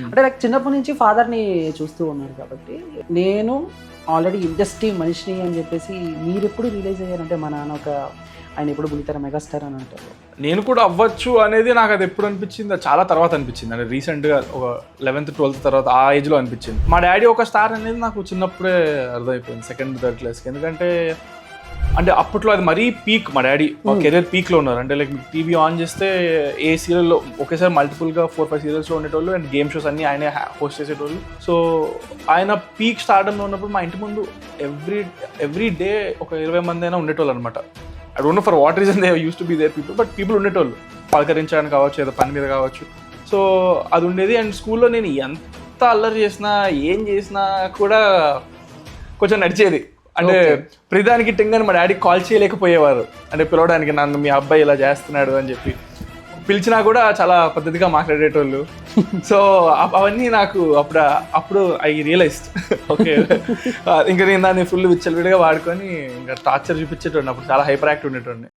అంటే నాకు చిన్నప్పటి నుంచి ఫాదర్ని చూస్తూ ఉన్నారు కాబట్టి నేను ఆల్రెడీ ఇండస్ట్రీ మనిషిని అని చెప్పేసి మీరు ఎప్పుడు రియలైజ్ అయ్యారంటే మా నాన్న ఒక ఆయన ఎప్పుడు బుల్లితెర మెగాస్టార్ అని అంటారు. నేను కూడా అవ్వచ్చు అనేది నాకు అది ఎప్పుడు అనిపించింది, చాలా తర్వాత అనిపించింది. అంటే రీసెంట్గా ఒక 11th 12th తర్వాత ఆ ఏజ్లో అనిపించింది. మా డాడీ ఒక స్టార్ అనేది నాకు చిన్నప్పుడే అర్థమైపోయింది, 2nd 3rd క్లాస్కి. ఎందుకంటే అంటే అప్పట్లో అది మరీ పీక్, మా డాడీ కెరీర్ పీక్లో ఉన్నారు. అంటే లైక్ టీవీ ఆన్ చేస్తే ఏ సీరియల్లో ఒకేసారి మల్టిపుల్గా 4-5 సీరియల్స్లో ఉండేటోళ్ళు అండ్ గేమ్ షోస్ అన్నీ ఆయనే హోస్ట్ చేసేటోళ్ళు. సో ఆయన పీక్ స్టార్డంలో ఉన్నప్పుడు మా ఇంటి ముందు ఎవ్రీ డే ఒక 20 మంది అయినా ఉండేటోళ్ళు అనమాట. I don't know for what reason they use to be there people, but people ఉండేటోళ్ళు పలకరించడానికి కావచ్చు, ఏదో పని మీద కావచ్చు. సో అది ఉండేది. అండ్ స్కూల్లో నేను ఎంత అల్లరి చేసినా ఏం చేసినా కూడా కొంచెం నడిచేది. అంటే ప్రతిదానికి టింగని మా డాడీ కాల్ చేయలేకపోయేవారు, అంటే పిలవడానికి నన్ను మీ అబ్బాయి ఇలా చేస్తున్నాడు అని చెప్పి. పిలిచినా కూడా చాలా పద్ధతిగా మాట్లాడేటోళ్ళు. సో అవన్నీ నాకు అప్పుడు ఐ రియలైజ్డ్ ఓకే ఇంకా నేను దాన్ని ఫుల్ విచ్చలవిడిగా వాడుకొని ఇంకా టార్చర్ చూపించేటోడిని. అప్పుడు చాలా హైపర్ యాక్టివ్ ఉండేటోడిని.